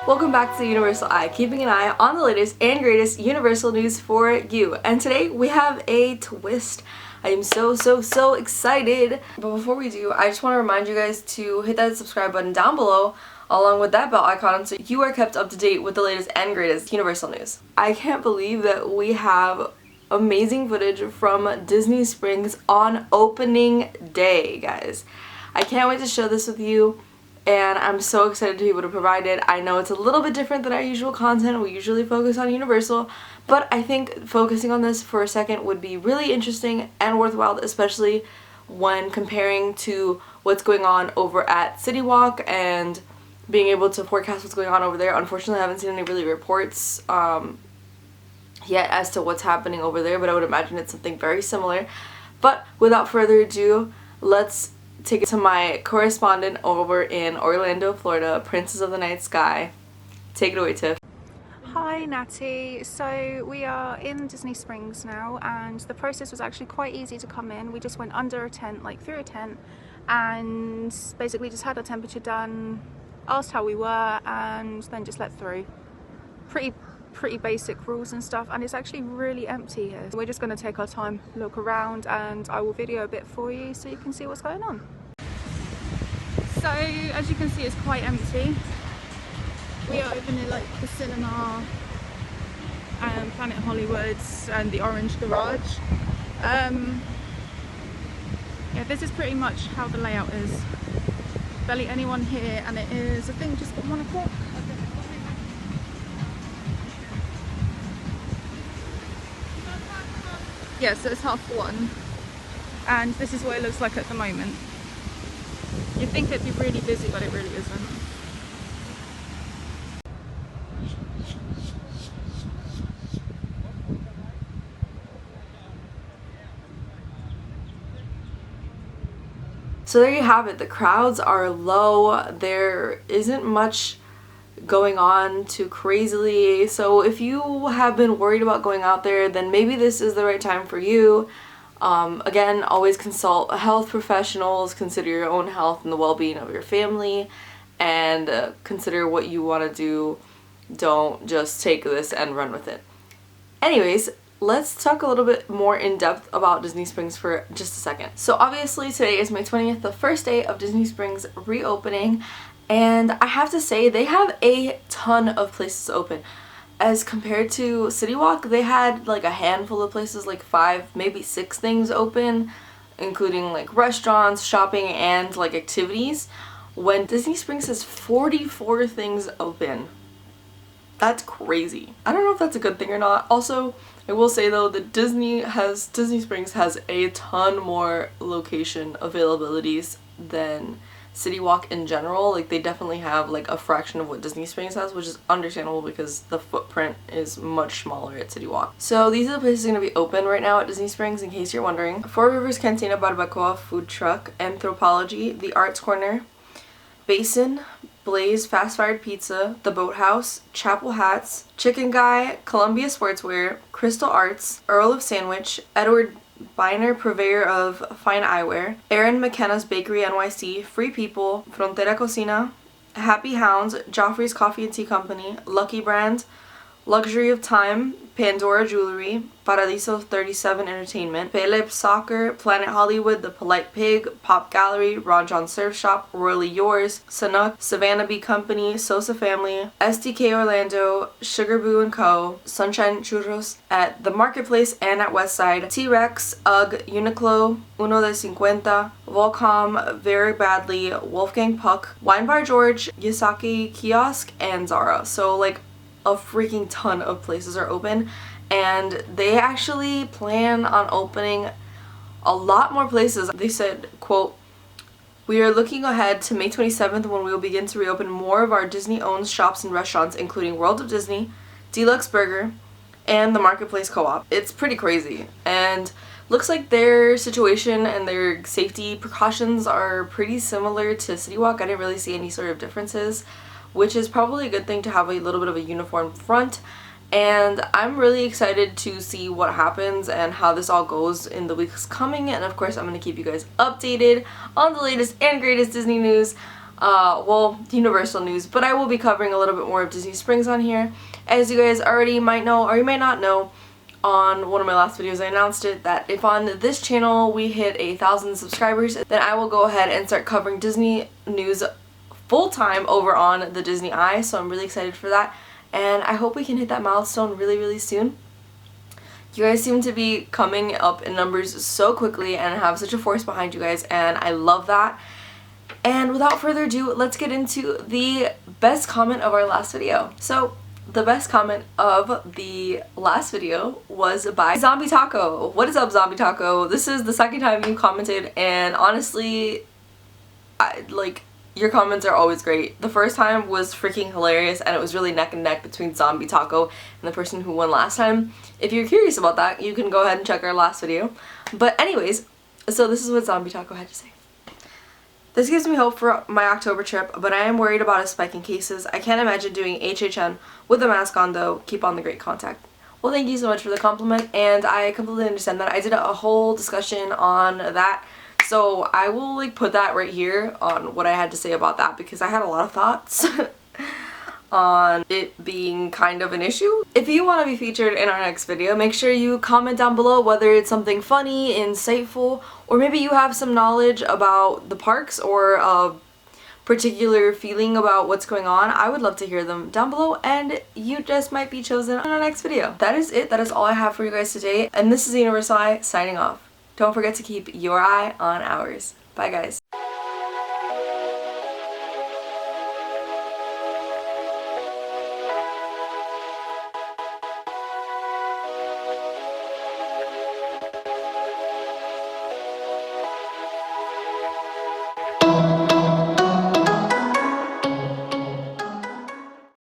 Welcome back to the Universal Eye, keeping an eye on the latest and greatest Universal news for you. And today we have a twist. I am so excited. But before we do, I just want to remind you guys to hit that subscribe button down below along with that bell icon so you are kept up to date with the latest and greatest Universal news. I can't believe that we have amazing footage from Disney Springs on opening day, guys. I can't wait to share this with you. And I'm so excited to be able to provide it. I know it's a little bit different than our usual content. We usually focus on Universal, but I think focusing on this for a second would be really interesting and worthwhile, especially when comparing to what's going on over at City Walk and being able to forecast what's going on over there. Unfortunately, I haven't seen any really reports yet as to what's happening over there, but I would imagine it's something very similar. But without further ado, let's take it to my correspondent over in Orlando, Florida, Princess of the Night Sky. Take it away, Tiff. Hi Natty. So we are in Disney Springs now, and the process was actually quite easy to come in. We just went under a tent, like through a tent, and basically just had our temperature done, asked how we were, and then just let through. Pretty basic rules and stuff, and it's actually really empty here. We're just going to take our time, look around, and I will video a bit for you so you can see what's going on. So as you can see, it's quite empty. We are over near like the cinema, Planet Hollywoods and the Orange Garage. Yeah, this is pretty much how the layout is. Barely anyone here, and it is, I think, just 1 o'clock. Yeah, so it's 1:30, and this is what it looks like at the moment. You'd think it'd be really busy, but it really isn't. So there you have it. The crowds are low. There isn't much going on too crazily, so if you have been worried about going out there, then maybe this is the right time for you. Again, always consult health professionals, consider your own health and the well-being of your family, and consider what you want to do. Don't just take this and run with it. Anyways, let's talk a little bit more in depth about Disney Springs for just a second. So obviously today is May 20th, the first day of Disney Springs reopening. And I have to say, they have a ton of places open. As compared to City Walk, they had like a handful of places, like 5, maybe 6 things open, including like restaurants, shopping, and like activities. When Disney Springs has 44 things open. That's crazy. I don't know if that's a good thing or not. Also, I will say though that Disney Springs has a ton more location availabilities than City Walk in general. Like, they definitely have like a fraction of what Disney Springs has, which is understandable because the footprint is much smaller at City Walk. So these are the places going to be open right now at Disney Springs, in case you're wondering. Four Rivers Cantina Barbacoa Food Truck, Anthropology, The Arts Corner, Basin, Blaze Fast Fired Pizza, The Boathouse, Chapel Hats, Chicken Guy, Columbia Sportswear, Crystal Arts, Earl of Sandwich, Edward Biner, purveyor of fine eyewear, Aaron McKenna's Bakery NYC, Free People, Frontera Cocina, Happy Hounds, Joffrey's Coffee and Tea Company, Lucky Brand, Luxury of Time, Pandora Jewelry, Paradiso 37 Entertainment, Pele Soccer, Planet Hollywood, The Polite Pig, Pop Gallery, Ron John Surf Shop, Royally Yours, Sanuk, Savannah Bee Company, Sosa Family, SDK Orlando, Sugar Boo & Co., Sunshine Churros at the Marketplace and at Westside, T-Rex, UGG, Uniqlo, Uno de Cincuenta, Volcom, Very Badly, Wolfgang Puck, Wine Bar George, Yasaki Kiosk, and Zara. So like a freaking ton of places are open, and they actually plan on opening a lot more places. They said, quote, "We are looking ahead to May 27th when we will begin to reopen more of our Disney-owned shops and restaurants, including World of Disney, Deluxe Burger, and the Marketplace Co-op." It's pretty crazy, and looks like their situation and their safety precautions are pretty similar to City Walk. I didn't really see any sort of differences, which is probably a good thing to have a little bit of a uniform front. And I'm really excited to see what happens and how this all goes in the weeks coming. And of course, I'm going to keep you guys updated on the latest and greatest Disney news. well, Universal news, but I will be covering a little bit more of Disney Springs on here. As you guys already might know, or you may not know, on one of my last videos I announced it, that if on this channel we hit 1,000 subscribers, then I will go ahead and start covering Disney news full-time over on the Disney Eye, so I'm really excited for that, and I hope we can hit that milestone really, really soon. You guys seem to be coming up in numbers so quickly and have such a force behind you guys, and I love that. And without further ado, let's get into the best comment of our last video. So, the best comment of the last video was by Zombie Taco. What is up, Zombie Taco? This is the second time you commented, and honestly, your comments are always great. The first time was freaking hilarious, and it was really neck and neck between Zombie Taco and the person who won last time. If you're curious about that, you can go ahead and check our last video. But anyways, so this is what Zombie Taco had to say. This gives me hope for my October trip, but I am worried about a spike in cases. I can't imagine doing HHN with a mask on though. Keep on the great contact. Well, thank you so much for the compliment, and I completely understand that. I did a whole discussion on that, so I will put that right here on what I had to say about that, because I had a lot of thoughts on it being kind of an issue. If you want to be featured in our next video, make sure you comment down below whether it's something funny, insightful, or maybe you have some knowledge about the parks or a particular feeling about what's going on. I would love to hear them down below, and you just might be chosen in our next video. That is it. That is all I have for you guys today, and this is the Universal Eye signing off. Don't forget to keep your eye on ours. Bye guys.